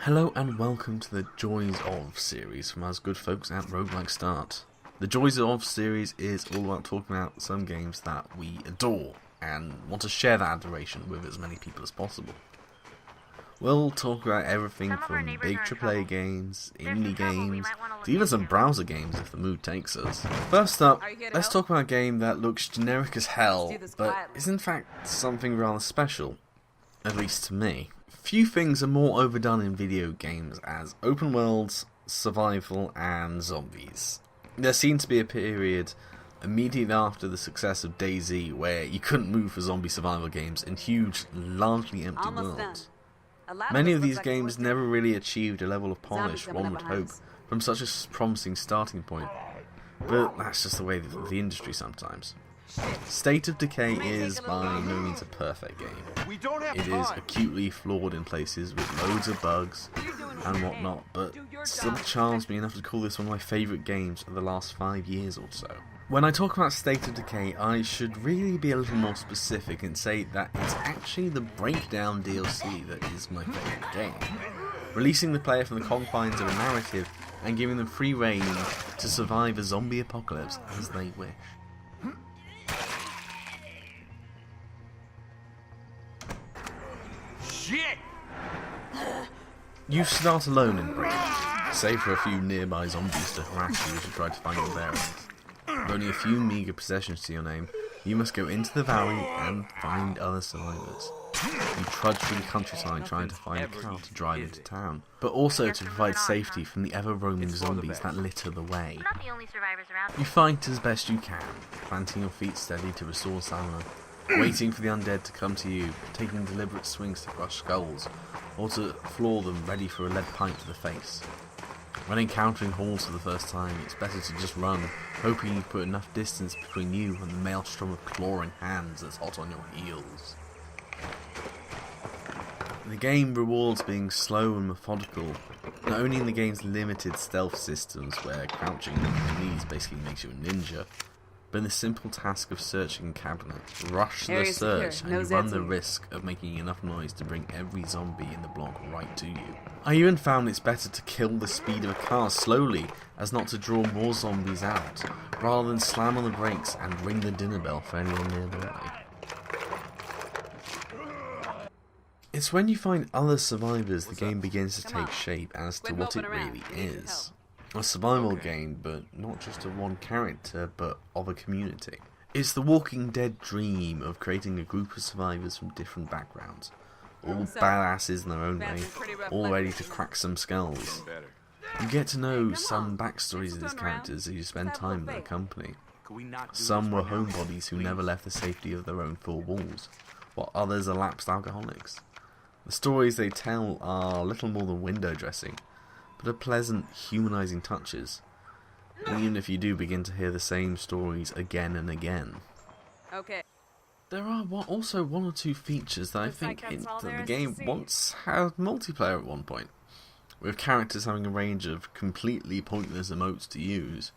Hello and welcome to the Joys of series from us good folks at Roguelike Start. The Joys of series is all about talking about some games that we adore and want to share that adoration with as many people as possible. We'll talk about everything from big AAA games, indie games, to even some browser games if the mood takes us. First up, let's talk about a game that looks generic as hell, but is in fact something rather special, at least to me. Few things are more overdone in video games as open worlds, survival, and zombies. There seemed to be a period immediately after the success of DayZ where you couldn't move for zombie survival games in huge, largely empty worlds. Many of these games never really achieved a level of polish one would hope from such a promising starting point, but that's just the way of the industry sometimes. State of Decay is by no means a perfect game. It is acutely flawed in places with loads of bugs and whatnot, but still charms me enough to call this one of my favourite games of the last 5 years or so. When I talk about State of Decay, I should really be a little more specific and say that it's actually the Breakdown DLC that is my favourite game. Releasing the player from the confines of a narrative and giving them free reign to survive a zombie apocalypse as they wish. Shit! You start alone in Breakdown, save for a few nearby zombies to harass you as you try to find your bearings. With only a few meagre possessions to your name, you must go into the valley and find other survivors. You trudge through the countryside trying to find a car to drive into town, but also to provide safety from the ever-roaming zombies that litter the way. You fight as best you can, planting your feet steady to restore stamina, waiting for the undead to come to you, taking deliberate swings to crush skulls, or to floor them ready for a lead pipe to the face. When encountering halls for the first time, it's better to just run, hoping you put enough distance between you and the maelstrom of clawing hands that's hot on your heels. The game rewards being slow and methodical, not only in the game's limited stealth systems where crouching on your knees basically makes you a ninja, but in the simple task of searching cabinets. Rush the search and you run the risk of making enough noise to bring every zombie in the block right to you. I even found it's better to kill the speed of a car slowly as not to draw more zombies out, rather than slam on the brakes and ring the dinner bell for anyone nearby. It's when you find other survivors the game begins to take shape as to what it really is. A survival game, but not just of one character, but of a community. It's the Walking Dead dream of creating a group of survivors from different backgrounds, all badasses in their own way, all ready to crack some skulls. You get to know some backstories of these characters as you spend time in their company. Some were homebodies who never left the safety of their own four walls, while others are lapsed alcoholics. The stories they tell are little more than window dressing, but are pleasant, humanising touches, even if you do begin to hear the same stories again and again. Okay. There are also one or two features that I think that the game once had multiplayer at one point, with characters having a range of completely pointless emotes to use,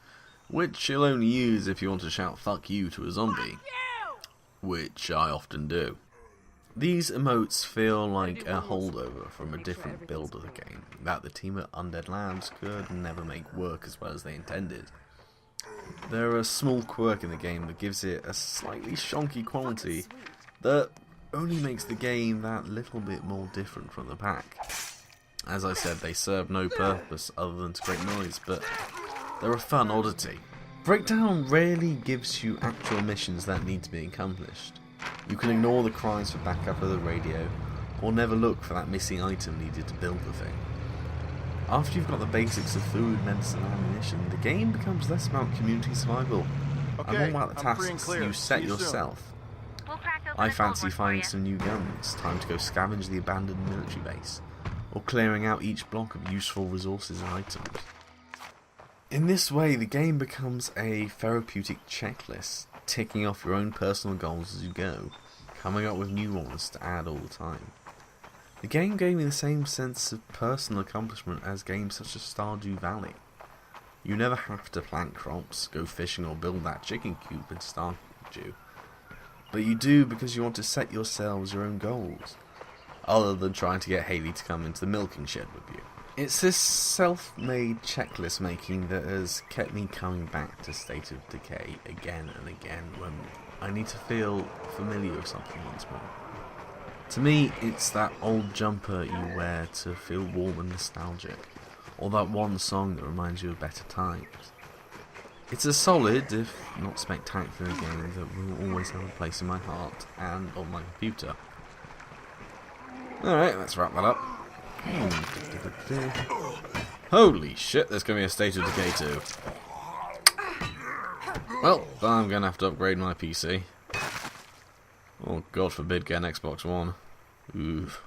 which you'll only use if you want to shout "fuck you" to a zombie, which I often do. These emotes feel like a holdover from a different build of the game that the team at Undead Labs could never make work as well as they intended. There are a small quirk in the game that gives it a slightly shonky quality that only makes the game that little bit more different from the pack. As I said, they serve no purpose other than to create noise, but they're a fun oddity. Breakdown rarely gives you actual missions that need to be accomplished. You can ignore the cries for backup of the radio, or never look for that missing item needed to build the thing. After you've got the basics of food, medicine and ammunition, the game becomes less about community survival, and more about the tasks you set yourself. I fancy finding some new guns, time to go scavenge the abandoned military base, or clearing out each block of useful resources and items. In this way, the game becomes a therapeutic checklist, ticking off your own personal goals as you go, coming up with new ones to add all the time. The game gave me the same sense of personal accomplishment as games such as Stardew Valley. You never have to plant crops, go fishing or build that chicken coop in Stardew, but you do because you want to set yourselves your own goals. other than trying to get Haley to come into the milking shed with you. It's this self-made checklist making that has kept me coming back to State of Decay again and again when I need to feel familiar with something once more. To me, it's that old jumper you wear to feel warm and nostalgic, or that one song that reminds you of better times. It's a solid, if not spectacular, game that will always have a place in my heart and on my computer. Alright, let's wrap that up. Holy shit, there's going to be a State of Decay 2. Well, I'm going to have to upgrade my PC. Oh, God forbid, get an Xbox One. Oof.